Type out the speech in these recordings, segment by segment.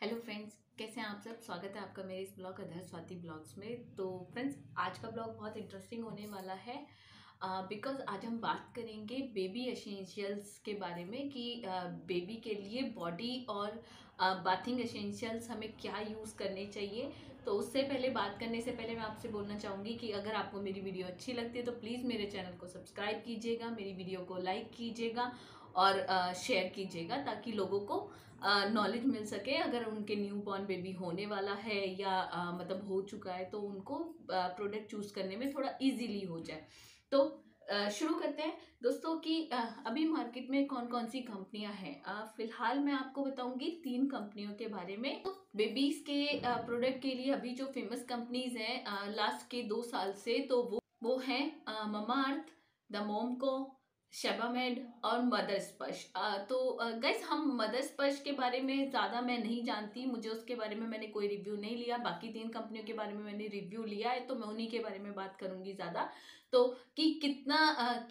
Hello friends, कैसे हैं आप सब। स्वागत है आपका मेरे इस ब्लॉग अधर स्वाति ब्लॉग्स में। तो फ्रेंड्स, आज का ब्लॉग बहुत इंटरेस्टिंग होने वाला है बिकॉज आज हम बात करेंगे बेबी एसेंशियल्स के बारे में कि बेबी के लिए बॉडी और बाथिंग एसेंशियल्स हमें क्या यूज़ करने चाहिए। तो उससे पहले बात करने से पहले मैं आपसे बोलना चाहूँगी कि अगर आपको मेरी वीडियो अच्छी लगती है तो प्लीज़ मेरे चैनल को सब्सक्राइब कीजिएगा, मेरी वीडियो को लाइक कीजिएगा और शेयर कीजिएगा ताकि लोगों को नॉलेज मिल सके। अगर उनके न्यू बॉर्न बेबी होने वाला है या मतलब हो चुका है तो उनको प्रोडक्ट चूज़ करने में थोड़ा इजीली हो जाए। तो शुरू करते हैं दोस्तों कि अभी मार्केट में कौन कौन सी कंपनियां हैं। फिलहाल मैं आपको बताऊंगी 3 कंपनियों के बारे में। तो बेबीज के प्रोडक्ट के लिए अभी जो फेमस कंपनीज हैं लास्ट के 2 साल से, तो वो हैं ममा अर्थ, द मोमको, शबामेड और मदर स्पर्श। तो गाइस, हम मदर स्पर्श के बारे में ज़्यादा मैं नहीं जानती, मुझे उसके बारे में मैंने कोई रिव्यू नहीं लिया। बाकी 3 कंपनियों के बारे में मैंने रिव्यू लिया है तो मैं उन्हीं के बारे में बात करूंगी ज़्यादा। तो कि कितना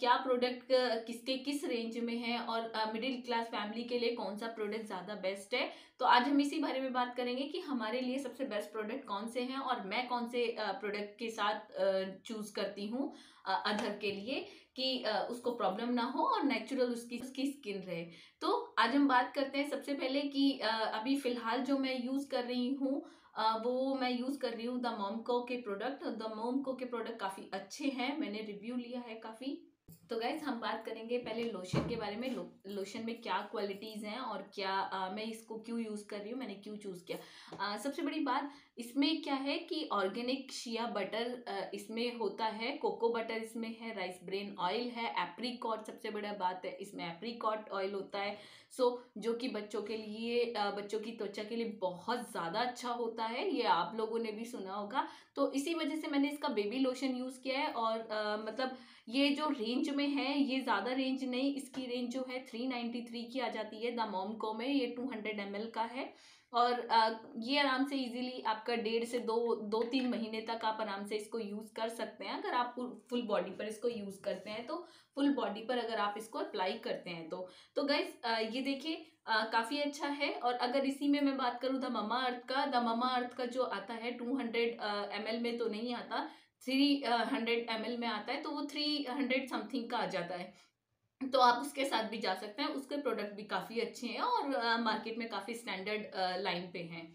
क्या प्रोडक्ट किसके किस रेंज में है और मिडिल क्लास फैमिली के लिए कौन सा प्रोडक्ट ज़्यादा बेस्ट है। तो आज हम इसी बारे में बात करेंगे कि हमारे लिए सबसे बेस्ट प्रोडक्ट कौन से हैं और मैं कौन से प्रोडक्ट के साथ चूज़ करती हूँ अधर के लिए कि उसको प्रॉब्लम ना हो और नेचुरल उसकी स्किन रहे। तो आज हम बात करते हैं सबसे पहले कि अभी फिलहाल जो मैं यूज़ कर रही हूँ वो मैं यूज़ कर रही हूँ द मोमको के प्रोडक्ट। द मोमको के प्रोडक्ट काफ़ी अच्छे हैं, मैंने रिव्यू लिया है काफ़ी। तो गाइज, हम बात करेंगे पहले लोशन के बारे में। लोशन में क्या क्वालिटीज़ हैं और क्या मैं इसको क्यों यूज़ कर रही हूँ, मैंने क्यों चूज़ किया। सबसे बड़ी बात इसमें क्या है कि ऑर्गेनिक शिया बटर इसमें होता है, कोको बटर इसमें है, राइस ब्रेन ऑयल है, एप्रीकॉट सबसे बड़ा बात है, इसमें एप्रीकॉट ऑयल होता है। जो कि बच्चों के लिए बच्चों की त्वचा के लिए बहुत ज़्यादा अच्छा होता है, ये आप लोगों ने भी सुना होगा। तो इसी वजह से मैंने इसका बेबी लोशन यूज़ किया है। और मतलब ये जो रेंज में है, ये ज़्यादा रेंज नहीं, इसकी रेंज जो है 393 की आ जाती है द मोमको में। ये 200 ml का है और ये आराम से इजीली आपका 1.5 से 2-3 महीने तक आप आराम से इसको यूज़ कर सकते हैं। अगर आप फुल बॉडी पर इसको यूज़ करते हैं तो फुल बॉडी पर अगर आप इसको अप्लाई करते हैं तो गाइज ये देखिए काफ़ी अच्छा है। और अगर इसी में मैं बात करूँ द ममा अर्थ का जो आता है 200 ml में तो नहीं आता, 300 ml में आता है, तो वो 300 समथिंग का आ जाता है। तो आप उसके साथ भी जा सकते हैं, उसके प्रोडक्ट भी काफ़ी अच्छे हैं और मार्केट में काफ़ी स्टैंडर्ड लाइन पे हैं।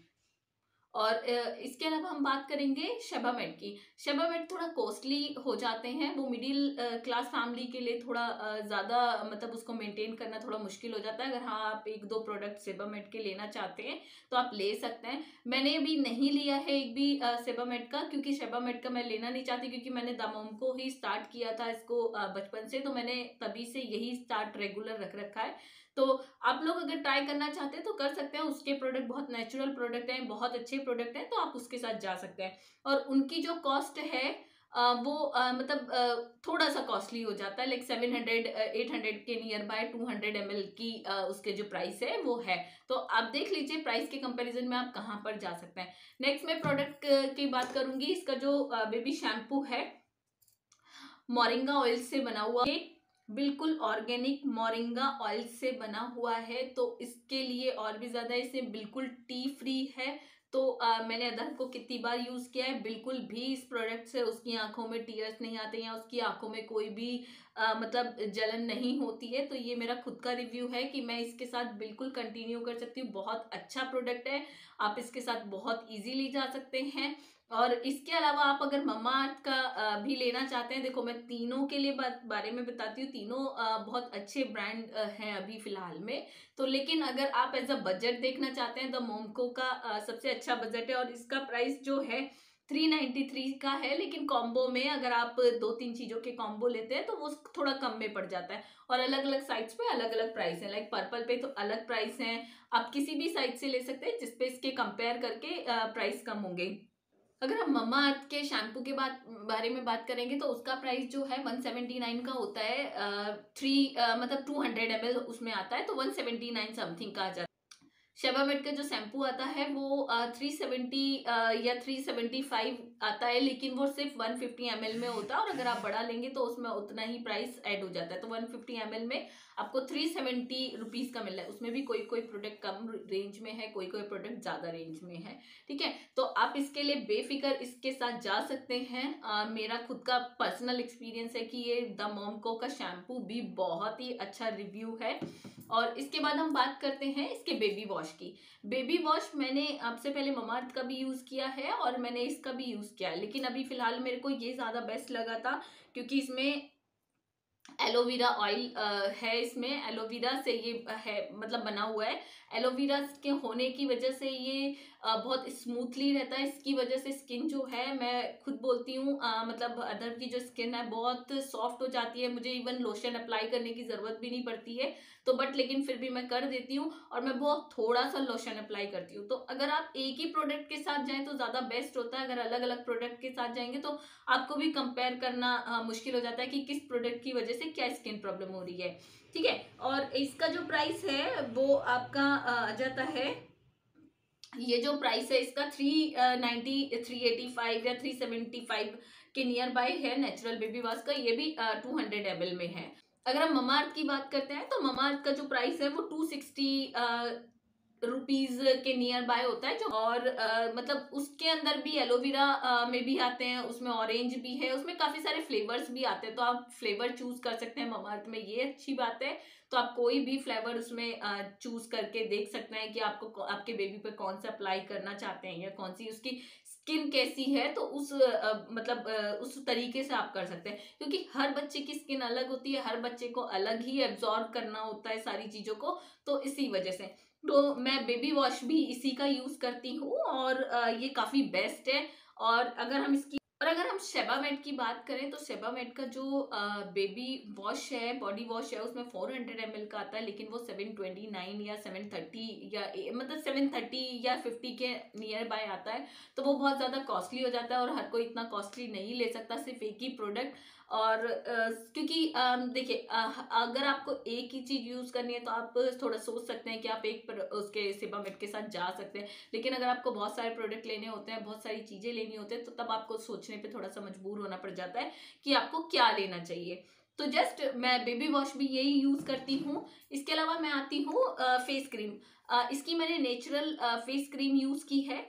और इसके अलावा हम बात करेंगे शबामेड की। शबामेड थोड़ा कॉस्टली हो जाते हैं, वो मिडिल क्लास फैमिली के लिए थोड़ा ज़्यादा मतलब उसको मेंटेन करना थोड़ा मुश्किल हो जाता है। अगर हाँ आप 1-2 प्रोडक्ट सेबामेड के लेना चाहते हैं तो आप ले सकते हैं। मैंने अभी नहीं लिया है एक भी सेबामेड का, क्योंकि सेबामेड का मैं लेना नहीं चाहती, क्योंकि मैंने दमोम को ही स्टार्ट किया था इसको बचपन से, तो मैंने तभी से यही स्टार्ट रेगुलर रख रखा है। तो आप लोग अगर ट्राई करना चाहते हैं तो कर सकते हैं, उसके प्रोडक्ट बहुत नेचुरल प्रोडक्ट हैं, बहुत अच्छे प्रोडक्ट हैं, तो आप उसके साथ जा सकते हैं। और उनकी जो कॉस्ट है वो मतलब थोड़ा सा कॉस्टली हो जाता है, लाइक 700-800 के नियर बाय 200 ml की उसके जो प्राइस है वो है। तो आप देख लीजिए प्राइस के कंपैरिजन में आप कहाँ पर जा सकते हैं। नेक्स्ट मैं प्रोडक्ट की बात करूंगी। इसका जो बेबी शैम्पू है मोरिंगा ऑयल से बना हुआ है, बिल्कुल ऑर्गेनिक मोरिंगा ऑयल से बना हुआ है, तो इसके लिए और भी ज्यादा इसे बिल्कुल टी फ्री है। तो मैंने अदर को कितनी बार यूज किया है, बिल्कुल भी इस प्रोडक्ट से उसकी आंखों में टीयर्स नहीं आते या उसकी आंखों में कोई भी मतलब जलन नहीं होती है। तो ये मेरा खुद का रिव्यू है कि मैं इसके साथ बिल्कुल कंटिन्यू कर सकती हूँ। बहुत अच्छा प्रोडक्ट है, आप इसके साथ बहुत इजीली जा सकते हैं। और इसके अलावा आप अगर ममा अर्थ का भी लेना चाहते हैं, देखो मैं तीनों के लिए बारे में बताती हूँ। तीनों बहुत अच्छे ब्रांड हैं अभी फिलहाल में। तो लेकिन अगर आप एज अ बजट देखना चाहते हैं तो मोमको का सबसे अच्छा बजट है और इसका प्राइस जो है 393 का है। लेकिन कॉम्बो में अगर आप 2-3 चीजों के कॉम्बो लेते हैं तो वो थोड़ा कम में पड़ जाता है। और अलग अलग साइट्स पे अलग अलग प्राइस है, लाइक पर्पल पे तो अलग प्राइस है, आप किसी भी साइट से ले सकते हैं जिसपे इसके कंपेयर करके प्राइस कम होंगे। अगर हम मम्मा अर्थ के शैम्पू के बारे में बात करेंगे तो उसका प्राइस जो है 179 का होता है। मतलब 200 ml उसमें आता है तो 179 समथिंग का आ जाता है। शबामेड का जो शैम्पू आता है वो 370 या 375 आता है, लेकिन वो सिर्फ 150 ml में होता है और अगर आप बड़ा लेंगे तो उसमें उतना ही प्राइस ऐड हो जाता है। तो 150 ml में आपको 370 रुपीज़ का मिल रहा है। उसमें भी कोई कोई प्रोडक्ट कम रेंज में है, कोई कोई प्रोडक्ट ज़्यादा रेंज में है, ठीक है। तो आप इसके लिए बेफिक्र इसके साथ जा सकते हैं। मेरा खुद का पर्सनल एक्सपीरियंस है कि ये द मॉमको का शैम्पू भी बहुत ही अच्छा रिव्यू है। और इसके बाद हम बात करते हैं इसके बेबी वॉश की। बेबी वॉश मैंने आपसे पहले ममाअर्थ का भी यूज़ किया है और मैंने इसका भी यूज़ किया है, लेकिन अभी फ़िलहाल मेरे को ये ज़्यादा बेस्ट लगा था क्योंकि इसमें एलोवेरा ऑयल है। इसमें एलोवेरा से ये है, मतलब बना हुआ है। एलोवेरा के होने की वजह से ये बहुत स्मूथली रहता है। इसकी वजह से स्किन जो है, मैं खुद बोलती हूँ, मतलब अदर की जो स्किन है बहुत सॉफ्ट हो जाती है। मुझे इवन लोशन अप्लाई करने की ज़रूरत भी नहीं पड़ती है, तो बट लेकिन फिर भी मैं कर देती हूँ और मैं बहुत थोड़ा सा लोशन अप्लाई करती हूँ। तो अगर आप एक ही प्रोडक्ट के साथ जाएँ तो ज़्यादा बेस्ट होता है। अगर अलग अलग प्रोडक्ट के साथ जाएंगे तो आपको भी कंपेयर करना मुश्किल हो जाता है कि किस प्रोडक्ट की वजह से क्या स्किन प्रॉब्लम हो रही है, ठीक है। और इसका जो प्राइस है वो आपका आ जाता है, ये जो प्राइस है इसका 390, 385 या 375 के नियर बाय है नेचुरल बेबी वॉश का। ये भी 200 ml में है। अगर हम ममाअर्थ की बात करते हैं तो ममाअर्थ का जो प्राइस है वो 260 रुपीज के नियर बाय होता है। जो और मतलब उसके अंदर भी एलोवेरा में भी आते हैं, उसमें ऑरेंज भी है, उसमें काफी सारे फ्लेवर्स भी आते हैं, तो आप फ्लेवर चूज कर सकते हैं ममाअर्थ में, ये अच्छी बात है। तो आप कोई भी फ्लेवर उसमें चूज करके देख सकते हैं कि आपको आपके बेबी पे कौन सा अप्लाई करना चाहते हैं या कौन सी उसकी स्किन कैसी है, तो उस मतलब उस तरीके से आप कर सकते हैं। क्योंकि हर बच्चे की स्किन अलग होती है, हर बच्चे को अलग ही एब्जॉर्ब करना होता है सारी चीजों को, तो इसी वजह से तो मैं बेबी वॉश भी इसी का यूज करती हूँ और ये काफी बेस्ट है। और अगर हम सेबामेड की बात करें तो सेबामेड का जो बेबी वॉश है, बॉडी वॉश है, उसमें 400 ml का आता है, लेकिन वो 729 या 730 या मतलब 730 या 50 के नियर बाय आता है। तो वो बहुत ज़्यादा कॉस्टली हो जाता है और हर कोई इतना कॉस्टली नहीं ले सकता सिर्फ एक ही प्रोडक्ट। और क्योंकि देखिए, अगर आपको एक ही चीज़ यूज़ करनी है तो आप थोड़ा सोच सकते हैं कि आप उसके सेबामेड के साथ जा सकते हैं। लेकिन अगर आपको बहुत सारे प्रोडक्ट लेने होते हैं, बहुत सारी चीज़ें लेनी होती है, तो तब आपको सोचने पे थोड़ा सा मजबूर होना पड़ जाता है कि आपको क्या लेना चाहिए। तो जस्ट मैं बेबी वॉश भी यही यूज़ करती हूँ। इसके अलावा मैं आती हूँ फेस क्रीम। इसकी मैंने नेचुरल फेस क्रीम यूज़ की है,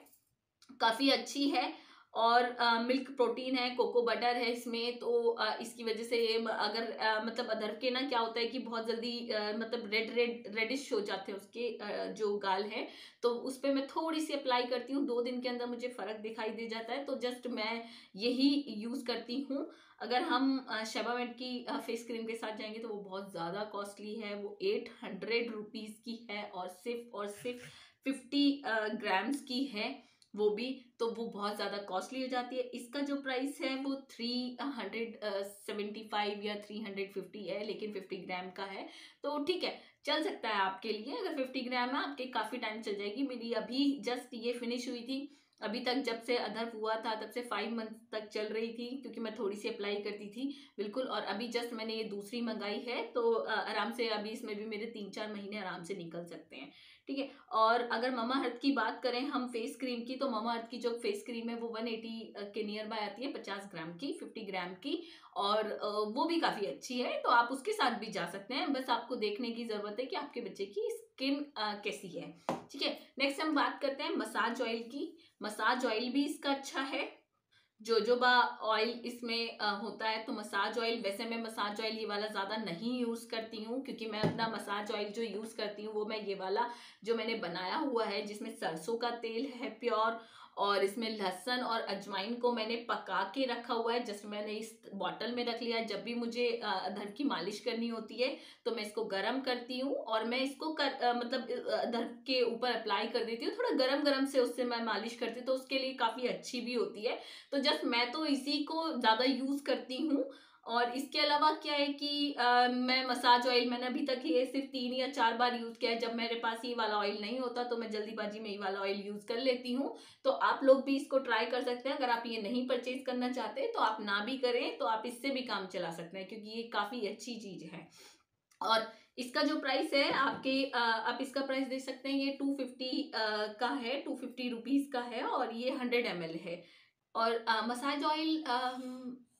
काफ़ी अच्छी है। और मिल्क प्रोटीन है, कोको बटर है इसमें, तो इसकी वजह से ये अगर मतलब अदर के ना क्या होता है कि बहुत जल्दी मतलब रेडिश हो जाते हैं उसके जो गाल है, तो उस पर मैं थोड़ी सी अप्लाई करती हूँ, 2 दिन के अंदर मुझे फ़र्क दिखाई दे जाता है। तो जस्ट मैं यही यूज़ करती हूँ। अगर हम शेबामेड की फेस क्रीम के साथ जाएंगे तो वो बहुत ज़्यादा कॉस्टली है, वो 800 रुपीज़ की है और सिर्फ 50 ग्राम्स की है वो भी, तो वो बहुत ज़्यादा कॉस्टली हो जाती है। इसका जो प्राइस है वो 375 या 350 है, लेकिन 50 ग्राम का है, तो ठीक है, चल सकता है आपके लिए। अगर 50 ग्राम है आपके काफ़ी टाइम चल जाएगी। मेरी अभी जस्ट ये फिनिश हुई थी, अभी तक जब से अदर हुआ था तब से 5 मंथ तक चल रही थी, क्योंकि मैं थोड़ी सी अप्लाई करती थी बिल्कुल। और अभी जस्ट मैंने ये दूसरी मंगाई है, तो आराम से अभी इसमें भी मेरे 3-4 महीने आराम से निकल सकते हैं, ठीक है। और अगर ममाअर्थ की बात करें हम फेस क्रीम की, तो ममाअर्थ की जो फेस क्रीम है वो 180 के नियर बाय आती है, 50 ग्राम की, 50 ग्राम की। और वो भी काफ़ी अच्छी है, तो आप उसके साथ भी जा सकते हैं। बस आपको देखने की ज़रूरत है कि आपके बच्चे की स्किन कैसी है, ठीक है। नेक्स्ट हम बात करते हैं मसाज ऑयल की। मसाज ऑयल भी इसका अच्छा है, जोजोबा ऑयल इसमें होता है। तो मसाज ऑयल, वैसे मैं मसाज ऑयल ये वाला ज़्यादा नहीं यूज़ करती हूँ, क्योंकि मैं अपना मसाज ऑयल जो यूज़ करती हूँ वो मैं ये वाला जो मैंने बनाया हुआ है, जिसमें सरसों का तेल है प्योर, और इसमें लहसुन और अजवाइन को मैंने पका के रखा हुआ है। जस्ट मैंने इस बॉटल में रख लिया है। जब भी मुझे अधर की मालिश करनी होती है तो मैं इसको गर्म करती हूँ और मैं इसको मतलब अधर के ऊपर अप्लाई कर देती हूँ। थोड़ा गरम गरम से उससे मैं मालिश करती हूँ, तो उसके लिए काफ़ी अच्छी भी होती है। तो जस्ट मैं तो इसी को ज़्यादा यूज़ करती हूँ। और इसके अलावा क्या है कि मैं मसाज ऑयल, मैंने अभी तक ये सिर्फ 3 या 4 बार यूज़ किया है। जब मेरे पास ये वाला ऑयल नहीं होता तो मैं जल्दीबाजी में ये वाला ऑयल यूज़ कर लेती हूँ। तो आप लोग भी इसको ट्राई कर सकते हैं। अगर आप ये नहीं परचेज करना चाहते तो आप ना भी करें, तो आप इससे भी काम चला सकते हैं, क्योंकि ये काफ़ी अच्छी चीज़ है। और इसका जो प्राइस है आप इसका प्राइस देख सकते हैं, ये 250 का है, 250 रुपीज़ का है, और ये 100 ml है। और मसाज ऑयल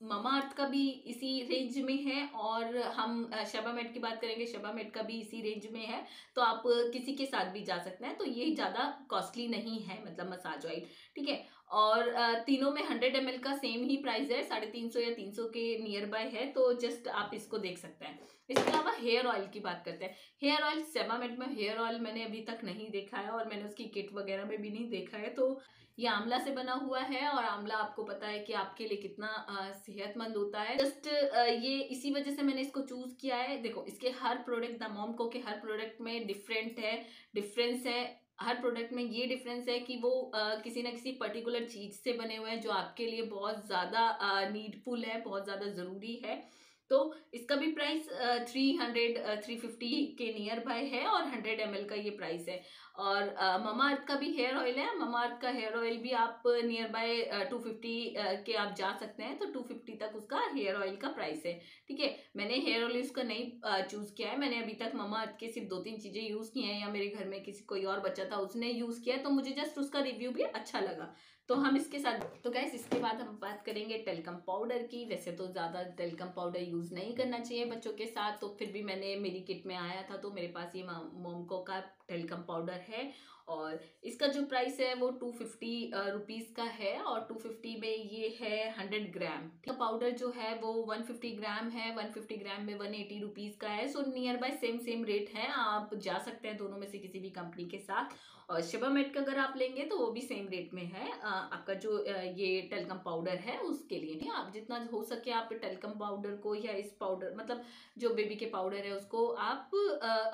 ममा अर्थ का भी इसी रेंज में है, और हम शबामेड की बात करेंगे, शबामेड का भी इसी रेंज में है। तो आप किसी के साथ भी जा सकते हैं, तो ये ज़्यादा कॉस्टली नहीं है, मतलब मसाज ऑयल, ठीक है। और तीनों में 100 ml का सेम ही प्राइस है, 350 या 300 के नियर बाय है, तो जस्ट आप इसको देख सकते हैं। इसके अलावा हेयर ऑयल की बात करते हैं। हेयर ऑयल, सेबामेड में हेयर ऑयल मैंने अभी तक नहीं देखा है, और मैंने उसकी किट वगैरह में भी नहीं देखा है। तो ये आंवला से बना हुआ है, और आंवला आपको पता है कि आपके लिए कितना सेहतमंद होता है। जस्ट ये इसी वजह से मैंने इसको चूज किया है। देखो, इसके हर प्रोडक्ट, द मॉम को के हर प्रोडक्ट में डिफरेंस है। हर प्रोडक्ट में ये डिफरेंस है कि वो किसी ना किसी पर्टिकुलर चीज से बने हुए हैं, जो आपके लिए बहुत ज्यादा नीडफुल है, बहुत ज्यादा जरूरी है। तो इसका भी प्राइस 350 के नियर बाय है, और 100 ml का ये प्राइस है। और ममा अर्थ का भी हेयर ऑयल है। ममा अर्थ का हेयर ऑयल भी आप नियर बाय 250 के आप जा सकते हैं, तो 250 तक उसका हेयर ऑयल का प्राइस है, ठीक है। मैंने हेयर ऑयल उसका नहीं चूज किया है। मैंने अभी तक ममा अर्थ के सिर्फ 2-3 चीजें यूज की हैं, या मेरे घर में किसी कोई और बच्चा था उसने यूज किया, तो मुझे जस्ट उसका रिव्यू भी अच्छा लगा, तो हम इसके साथ। तो गाइस, इसके बाद हम बात करेंगे टेल्कम पाउडर की। वैसे तो ज़्यादा टेल्कम पाउडर यूज़ नहीं करना चाहिए बच्चों के साथ, तो फिर भी मैंने, मेरी किट में आया था, तो मेरे पास ये मोमको का टेल्कम पाउडर है, और इसका जो प्राइस है वो 250 रुपीज़ का है, और 250 में ये है 100 ग्राम। पाउडर जो है वो 150 ग्राम है, 150 ग्राम में 180 रुपीज़ का है। So near by same rate है, आप जा सकते हैं दोनों में से किसी भी कंपनी के साथ। और शबामेड का अगर आप लेंगे तो वो भी सेम रेट में है, आपका जो ये टेल्कम पाउडर है उसके लिए। आप जितना हो सके आप टेल्कम पाउडर को, या इस पाउडर, मतलब जो बेबी के पाउडर है उसको आप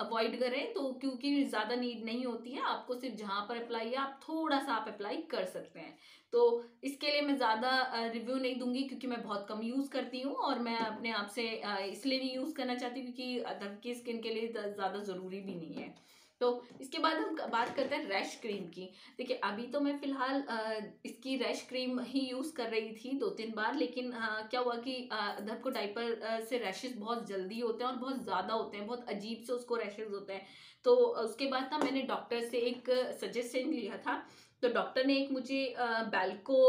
अवॉइड करें, तो क्योंकि ज़्यादा नीड नहीं होती है आपको, सिर्फ जहाँ पर अप्लाई है आप थोड़ा सा आप अप्लाई कर सकते हैं। तो इसके लिए मैं ज़्यादा रिव्यू नहीं दूंगी, क्योंकि मैं बहुत कम यूज़ करती हूँ, और मैं अपने आप से इसलिए नहीं यूज़ करना चाहती क्योंकि अदर की स्किन के लिए ज़्यादा ज़रूरी भी नहीं है। तो इसके बाद हम बात करते हैं रैश क्रीम की। देखिए, अभी तो मैं फिलहाल इसकी रैश क्रीम ही यूज़ कर रही थी 2-3 बार, लेकिन क्या हुआ कि अदर को डाइपर से रैशेस बहुत जल्दी होते हैं, और बहुत ज़्यादा होते हैं, बहुत अजीब से उसको रैशेस होते हैं। तो उसके बाद ना मैंने डॉक्टर से एक सजेशन लिया था, तो डॉक्टर ने एक मुझे बैल्को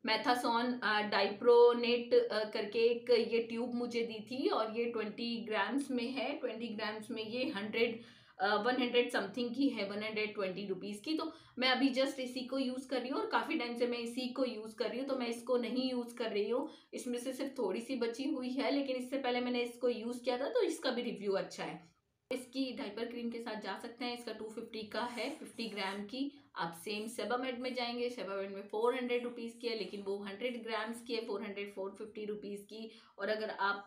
मैथासॉन डाइप्रोनेट करके एक ये ट्यूब मुझे दी थी, और ये 20 ग्राम्स में है। 20 ग्राम्स में ये 100 समथिंग की है, 120 रुपीज़ की। तो मैं अभी जस्ट इसी को यूज़ कर रही हूँ, और काफ़ी टाइम से मैं इसी को यूज़ कर रही हूँ, तो मैं इसको नहीं यूज़ कर रही हूँ। इसमें से सिर्फ थोड़ी सी बची हुई है, लेकिन इससे पहले मैंने इसको यूज़ किया था, तो इसका भी रिव्यू अच्छा है। इसकी डाइपर क्रीम के साथ जा सकते हैं। इसका 250 का है, 50 ग्राम की। आप सेम सेबामेड में जाएंगे, सेबामेड में 400 रुपीज़ की है, लेकिन वो 100 ग्राम्स की है, 450 रुपीज़ की। और अगर आप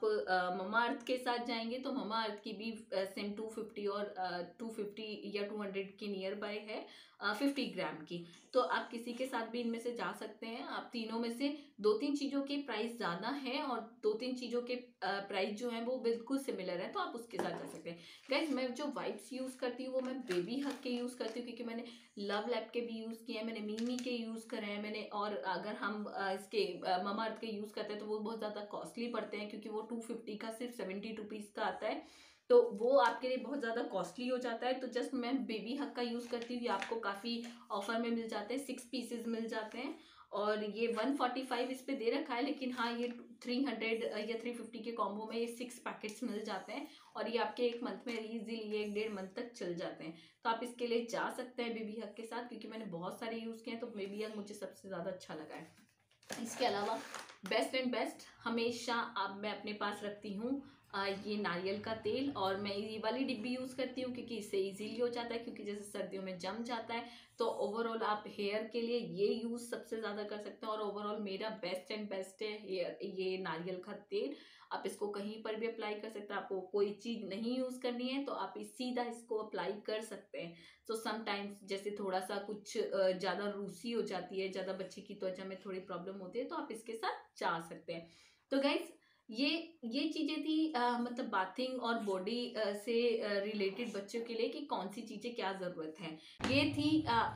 ममा अर्थ के साथ जाएंगे तो ममा अर्थ की भी सेम 250 और 250 या 200 के नियर बाय है, 50 ग्राम की। तो आप किसी के साथ भी इनमें से जा सकते हैं। आप तीनों में से 2-3 चीज़ों के प्राइस ज़्यादा हैं, और 2-3 चीज़ों के प्राइस जो हैं वो बिल्कुल सिमिलर है, तो आप उसके साथ जा सकते हैं। गाइस, मैं जो वाइप्स यूज़ करती हूँ वो मैं बेबी हग के यूज़ करती हूँ, क्योंकि मैंने लव लैब के भी यूज़ किए हैं, मैंने मीमी के यूज़ करे हैं मैंने। और अगर हम इसके ममा अर्थ के यूज़ करते हैं तो वो बहुत ज़्यादा कॉस्टली पड़ते हैं, क्योंकि वो 250 का सिर्फ 70 रुपीज़ का आता है, तो वो आपके लिए बहुत ज़्यादा कॉस्टली हो जाता है। तो जस्ट मैं बेबी हग का यूज़ करती हूँ। ये आपको काफ़ी ऑफर में मिल जाते हैं, 6 पीसेज मिल जाते हैं, और ये 145 इस पे दे रखा है, लेकिन हाँ ये 300 या 350 के कॉम्बो में ये 6 पैकेट्स मिल जाते हैं, और ये आपके 1 मंथ में इजीली 1-1.5 मंथ तक चल जाते हैं। तो आप इसके लिए जा सकते हैं बेबी हग के साथ, क्योंकि मैंने बहुत सारे यूज़ किए हैं, तो बेबी हग मुझे सबसे ज़्यादा अच्छा लगा है। इसके अलावा बेस्ट एंड बेस्ट हमेशा अब मैं अपने पास रखती हूँ ये नारियल का तेल, और मैं ये वाली डिब्बी यूज़ करती हूँ, क्योंकि इससे इजीली हो जाता है, क्योंकि जैसे सर्दियों में जम जाता है। तो ओवरऑल आप हेयर के लिए ये यूज़ सबसे ज़्यादा कर सकते हैं, और ओवरऑल मेरा बेस्ट एंड बेस्ट है हेयर ये नारियल का तेल। आप इसको कहीं पर भी अप्लाई कर सकते हैं, आपको कोई चीज़ नहीं यूज़ करनी है तो आप सीधा इसको अप्लाई कर सकते हैं। तो समटाइम्स जैसे थोड़ा सा कुछ ज़्यादा रूसी हो जाती है, ज़्यादा बच्चे की त्वचा में थोड़ी प्रॉब्लम होती है, तो आप इसके साथ जा सकते हैं। तो गाइज, ये चीज़ें थी मतलब बाथिंग और बॉडी से रिलेटेड बच्चों के लिए, कि कौन सी चीज़ें क्या ज़रूरत है। ये थी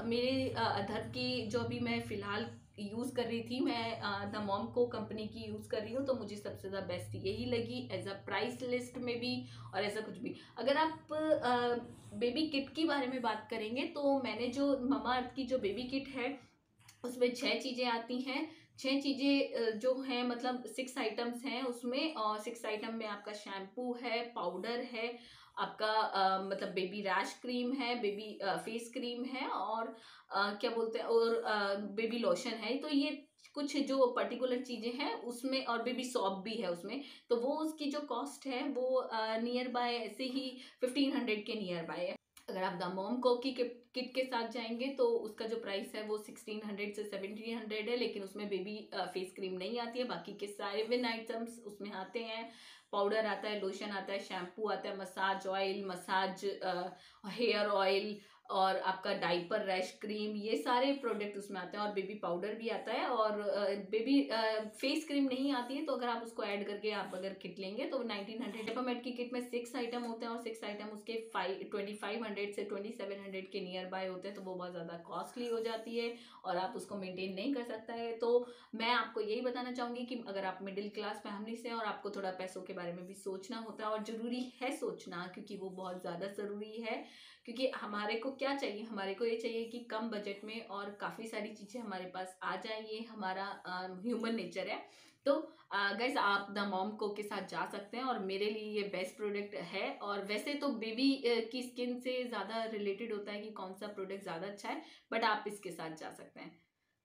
मेरे अधर की जो अभी मैं फ़िलहाल यूज़ कर रही थी। मैं द मॉम को कंपनी की यूज़ कर रही हूँ, तो मुझे सबसे ज़्यादा बेस्ट यही लगी, एज अ प्राइस लिस्ट में भी और ऐसा कुछ भी। अगर आप बेबी किट के बारे में बात करेंगे, तो मैंने जो ममा अर्थ की जो बेबी किट है उसमें 6 चीज़ें आती हैं। 6 चीज़ें जो हैं, मतलब 6 आइटम्स हैं उसमें, और 6 आइटम में आपका शैम्पू है, पाउडर है, आपका मतलब बेबी रैश क्रीम है, बेबी फेस क्रीम है, और क्या बोलते हैं, और बेबी लोशन है। तो ये कुछ जो पर्टिकुलर चीज़ें हैं उसमें, और बेबी सॉप भी है उसमें। तो वो उसकी जो कॉस्ट है वो नियर बाय ऐसे ही 1500 के नियर बाय है। अगर आप दमोम को की किट के साथ जाएंगे तो उसका जो प्राइस है वो 1600 से 1700 है, लेकिन उसमें बेबी फेस क्रीम नहीं आती है, बाकी के सारे विन आइटम्स उसमें आते हैं। पाउडर आता है, लोशन आता है, शैम्पू आता है, massage oil, massage hair oil, और आपका डाइपर रैश क्रीम, ये सारे प्रोडक्ट उसमें आते हैं, और बेबी पाउडर भी आता है, और बेबी फेस क्रीम नहीं आती है। तो अगर आप उसको ऐड करके आप अगर किट लेंगे तो 1900 डेपामेट की किट में 6 आइटम होते हैं, और 6 आइटम उसके 2500 से 2700 के नियर बाय होते हैं। तो वो बहुत ज़्यादा कॉस्टली हो जाती है और आप उसको मेंटेन नहीं कर सकता है। तो मैं आपको यही बताना चाहूँगी कि अगर आप मिडिल क्लास फैमिली से और आपको थोड़ा पैसों के बारे में भी सोचना होता है, और ज़रूरी है सोचना, क्योंकि वो बहुत ज़्यादा ज़रूरी है। क्योंकि हमारे को क्या चाहिए, हमारे को ये चाहिए कि कम बजट में और काफ़ी सारी चीज़ें हमारे पास आ जाए, ये हमारा ह्यूमन नेचर है। तो गाइस, आप द मॉम को के साथ जा सकते हैं, और मेरे लिए ये बेस्ट प्रोडक्ट है। और वैसे तो बेबी की स्किन से ज़्यादा रिलेटेड होता है कि कौन सा प्रोडक्ट ज़्यादा अच्छा है, बट आप इसके साथ जा सकते हैं।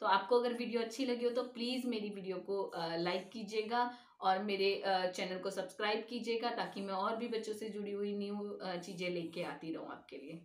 तो आपको अगर वीडियो अच्छी लगी हो तो प्लीज़ मेरी वीडियो को लाइक कीजिएगा, और मेरे चैनल को सब्सक्राइब कीजिएगा, ताकि मैं और भी बच्चों से जुड़ी हुई न्यू चीज़ें लेके आती रहूँ आपके लिए।